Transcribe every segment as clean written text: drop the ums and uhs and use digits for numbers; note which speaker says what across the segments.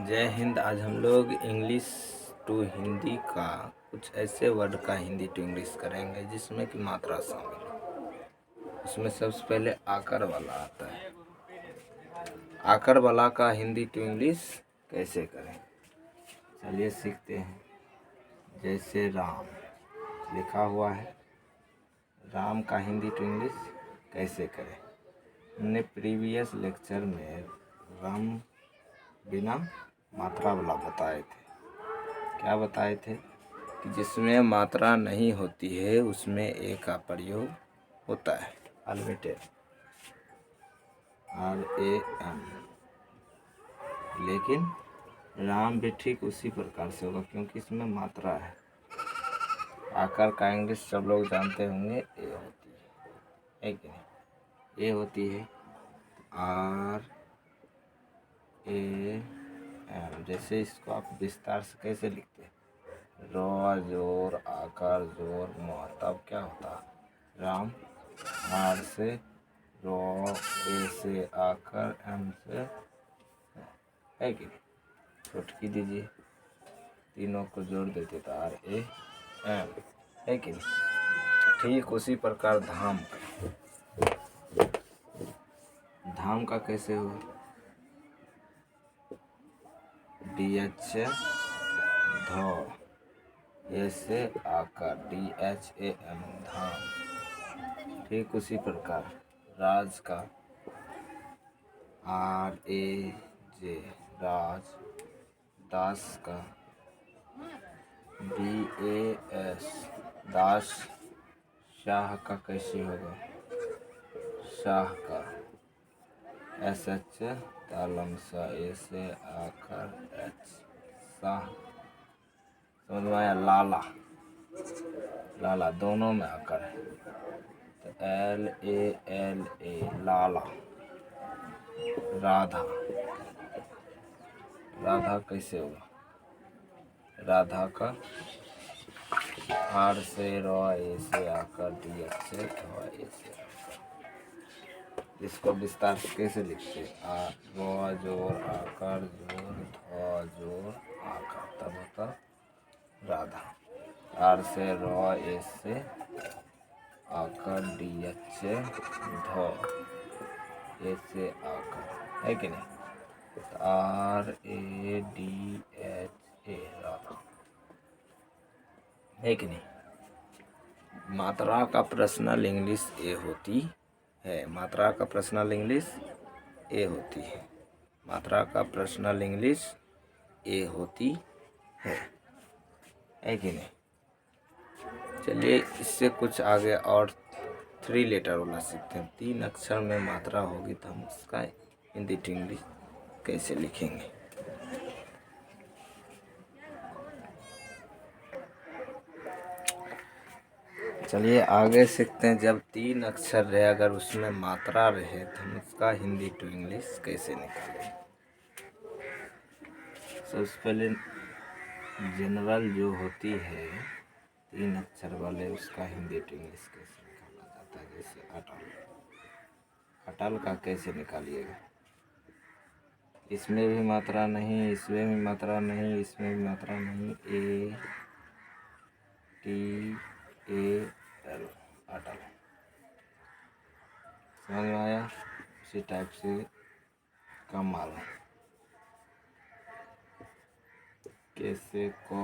Speaker 1: जय हिंद। आज हम लोग इंग्लिश टू हिंदी का कुछ ऐसे वर्ड का हिंदी टू इंग्लिश करेंगे जिसमें कि मात्रा शामिल है। उसमें सबसे पहले आकर वाला आता है। आकर वाला का हिंदी टू इंग्लिश कैसे करें, चलिए सीखते हैं। जैसे राम लिखा हुआ है, राम का हिंदी टू इंग्लिश कैसे करें। हमने प्रीवियस लेक्चर में राम बिना मात्रा वाला बताए थे। क्या बताए थे कि जिसमें मात्रा नहीं होती है उसमें ए का प्रयोग होता है, अनलिमिटेड, RAM। लेकिन राम भी ठीक उसी प्रकार से होगा क्योंकि इसमें मात्रा है। आकर का इंग्लिश सब लोग जानते होंगे, ए होती है कि नहीं। ए होती है RAM। जैसे इसको आप विस्तार से कैसे लिखते हैं, र जोर आकार जोर म, तब क्या होता है राम। आर से रो, ए से आकर, एम से है कि नहीं। चुटकी दीजिए, तीनों को जोड़ देते तो RAM है कि नहीं। ठीक उसी प्रकार धाम का कैसे हो, DH ध, ए से आकर DHAM धाम। ठीक उसी प्रकार राज का RAJ राज। दास का DAS दास। शाह का कैसे होगा, शाह का SH तालम सा, ए से आकर H शाह। समझ में आया। लाला, लाला दोनों में आकर है तो LALA लाला। राधा, राधा कैसे होगा, राधा का R से र, ए से आकर DH से ए से आकर। इसको विस्तार से कैसे लिखते हैं, र जोर आकर जोर ध जोर आकर, तब होता राधा। R से र, ए से आकर DH से ध, ए से आकर, है कि नहीं। RADHA राधा, है कि नहीं। मात्रा का पर्सनल इंग्लिश ए होती है। मात्रा का पर्सनल इंग्लिश ए होती है। मात्रा का पर्सनल इंग्लिश ए होती है कि नहीं। चलिए इससे कुछ आगे और 3 लेटर वाला सीखते हैं। 3 अक्षर में मात्रा होगी तो हम उसका हिंदी टू इंग्लिश कैसे लिखेंगे। चलिए आगे सीखते हैं। जब 3 अक्षर रहे, अगर उसमें मात्रा रहे तो हम उसका हिंदी टू इंग्लिश कैसे निकालें। सबसे पहले जनरल जो होती है 3 अक्षर वाले, उसका हिंदी टू इंग्लिश कैसे निकाला जाता है। जैसे अटल, अटल का कैसे निकालिएगा। इसमें भी मात्रा नहीं, इसमें भी मात्रा नहीं, इसमें भी मात्रा नहीं, ATAL अटल। समझ में आया। उसी टाइप से कमाल, कैसे को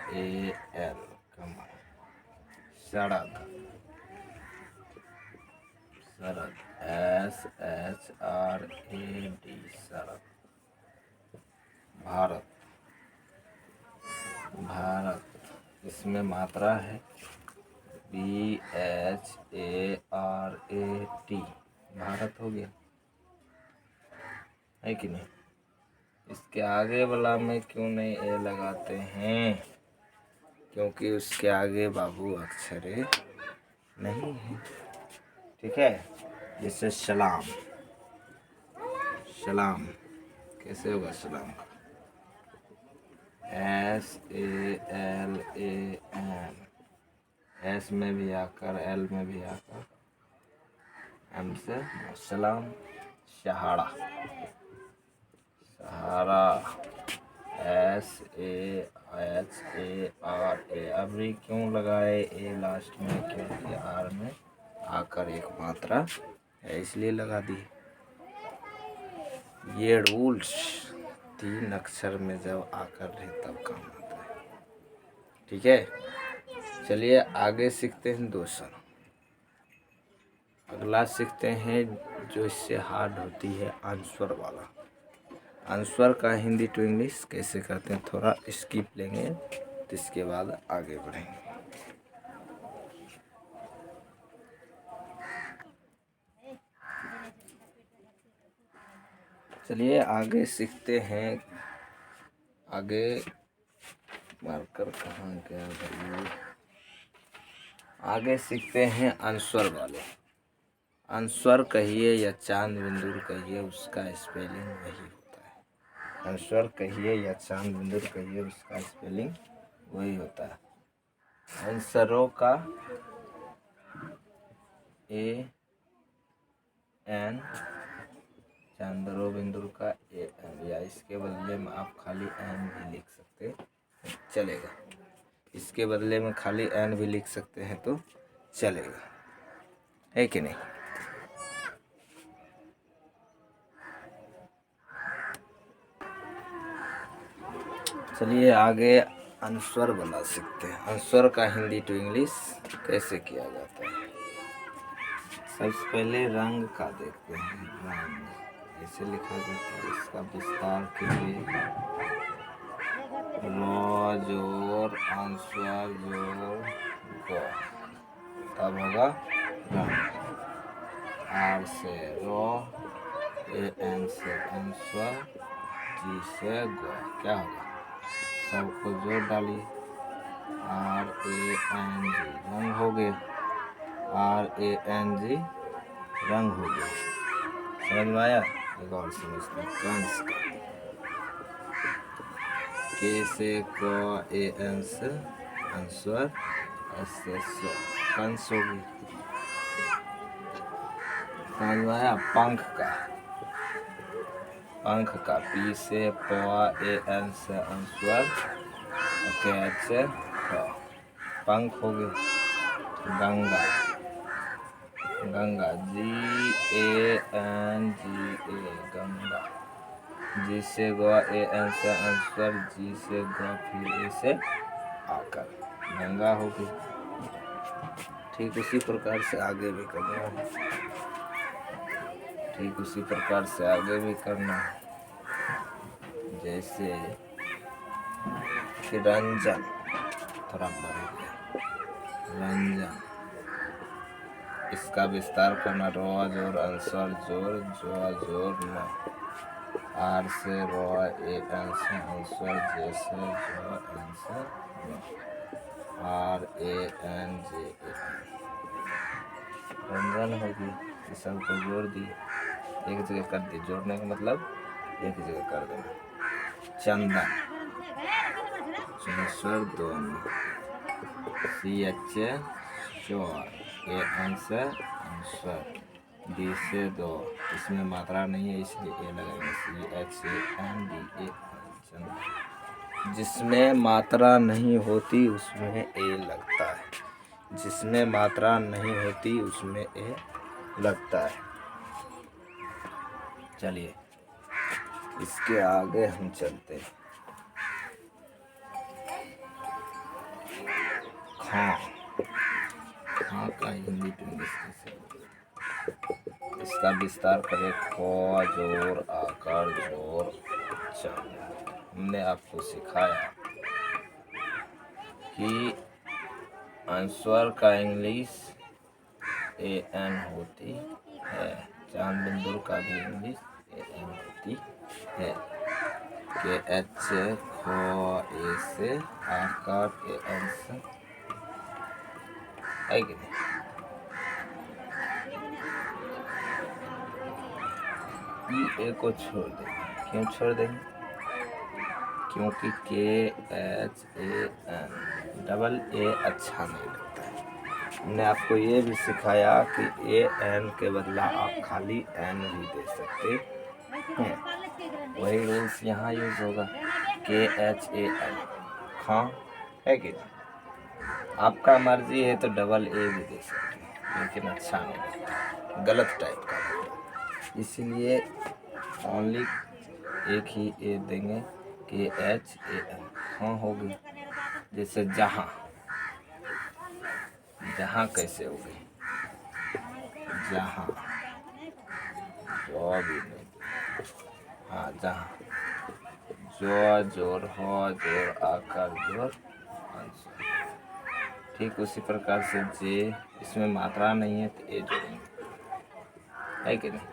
Speaker 1: MAL कमाल। शरद, शरद SHRAD शरद। भारत, भारत इसमें मात्रा है BHARAT भारत हो गया, है कि नहीं। इसके आगे वाला में क्यों नहीं ए लगाते हैं, क्योंकि उसके आगे बाबू अक्षरे नहीं है। ठीक है। जैसे सलाम, सलाम कैसे होगा सलाम का, SALAM एस में भी आकर, एल में भी आकर, एम से सलाम, सहारा, सहारा, SAHARA। अभी क्यों लगाए ए लास्ट में? क्योंकि आर में आकर एक मात्रा है, इसलिए लगा दी। ये रूल्स 3 अक्षर में जब आकर रहे तब काम आता है। ठीक है, चलिए आगे सीखते हैं दोस्तों। अगला सीखते हैं जो इससे हार्ड होती है, आंसर वाला। आंसर का हिंदी टू इंग्लिश कैसे करते हैं, थोड़ा स्किप लेंगे तो इसके बाद आगे बढ़ेंगे। चलिए आगे सीखते हैं। आगे मार्कर कहाँ गया भाई? आगे सीखते हैं आंसर वाले। आंसर कहिए या चांद बिंदु कहिए, उसका स्पेलिंग वही होता है। आंसर कहिए या चांद बिंदु कहिए, उसका स्पेलिंग वही होता है। आंसरों का AN, चांदरो बिंदु का AN, या इसके बदले में आप खाली एन भी लिख सकते चलेगा। इसके बदले में खाली एन भी लिख सकते हैं तो चलेगा, है कि नहीं? चलिए आगे आंसर बना सकते हैं। आंसर का हिंदी टू इंग्लिश कैसे किया जाता है? सबसे पहले रंग का देखते हैं। रंग ऐसे लिखा जाता है, इसका विस्तार कीजिए। रो जोर आंसर जोर गो, तब होगा रंग। आर से रो, AN से आंसर, जी से गो, क्या होगा? सबको जोड़ डालिए। RANG, रंग हो गए। RANG, रंग हो गए। समझ में आया? एक और समझते हैं। कंस का K से क, AN से आंसर, S से सो, कंस हो गई। समझ में आया? पंख का, पंख का P से प, AN से आंसर, KH से ख, पंख हो गए। गंगा, गंगा GANGA, गंगा। जी से गवा, AN से आंसर, जी से गवा, फिर ए से आकर, गंगा हो गई। ठीक उसी प्रकार से आगे भी करना है। ठीक उसी प्रकार से आगे भी करना है। जैसे कि रंजन, थोड़ा बढ़ गया, रंजन, इसका विस्तार करना। रो जोर आंसर जोर, जो जोर न, आर से रो, AN से आंसर, जे से जो, एन से नो, RANJA, रंजन होगी। इस सबको जोड़ दी, एक जगह कर दी। जोड़ने का मतलब एक जगह कर देना। चंदन, चौसर दोनों, CH चौर, AN से आंसर, D से दो, इसमें मात्रा नहीं है इसलिए ए लगाएंगे। CHANDA, चंदन। जिसमें मात्रा नहीं होती उसमें ए लगता है। जिसमें मात्रा नहीं होती उसमें ए लगता है। चलिए इसके आगे हम चलते हैं। खां, खां का हिंदी टू इंग्लिश कैसे? इसका विस्तार करें। खो जोर आकार जोर च। हमने आपको सिखाया कि आंसर का इंग्लिश AN होती है, चांद बिंदु का भी इंग्लिश AN होती है। KH से खो, ए से आकार, AN से, है कि नहीं? ए को छोड़ देंगे। क्यों छोड़ देंगे? क्योंकि KHAN, डबल ए अच्छा नहीं लगता है। हमने आपको ये भी सिखाया कि ए एन के बदला आप खाली एन भी दे सकते हैं। वही रूल्स यहाँ यूज होगा, KHAN, खां, है कि नहीं। आपका मर्जी है तो डबल ए भी दे सकते हैं, लेकिन अच्छा नहीं लगता, गलत टाइप का लगता है। इसीलिए ओनली एक ही ए देंगे, KHAN, खां होगी। जैसे जहाँ, जहाँ कैसे होगी, जहाँ, जो भी नहीं, हाँ जहाँ, जो जोर, हो जोर, आकर जोर, आंसर। ठीक उसी प्रकार से जे, इसमें मात्रा नहीं है तो ए जोड़ेंगे, है कि नहीं।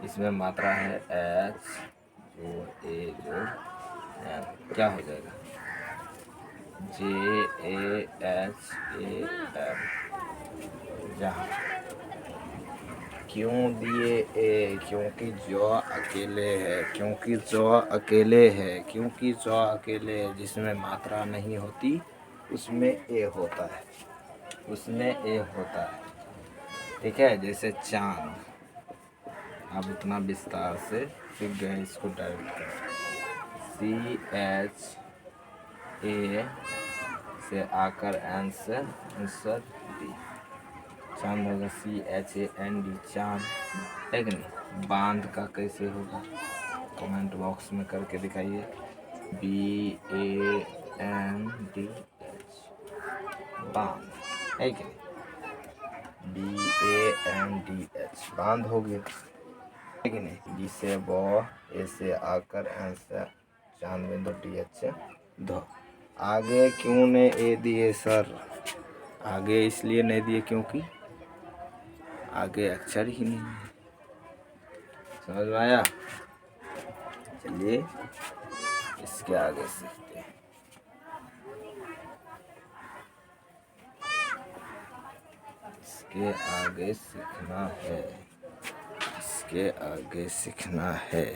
Speaker 1: इसमें मात्रा है एच जोड़ ए जोड़ एम, क्या हो जाएगा, JAHAM, जहाँ। क्यों दिए ए, क्योंकि जो अकेले है, क्योंकि जो अकेले है, क्योंकि जो अकेले है। जिसमें मात्रा नहीं होती उसमें ए होता है, उसमें ए होता है, ठीक है। जैसे चांद, आप इतना विस्तार से सीख गए, इसको डायरेक्ट कर, CHA से आकर आंसर डी, चांद होगा CHAND, चांद, है कि नहीं। बांध का कैसे होगा, कमेंट बॉक्स में करके दिखाइए, BANDH, बांध, है कि नहीं, BANDH, बांध हो गया, है कि नहीं। बी से बो, ए से आकर आंसर, चांद में दो DH धो। आगे क्यों ने ए दिए सर, आगे इसलिए नहीं दिए क्योंकि आगे अक्षर ही नहीं है, समझ में आया। चलिए इसके आगे सीखते हैं। इसके आगे सीखना है, इसके आगे सीखना है।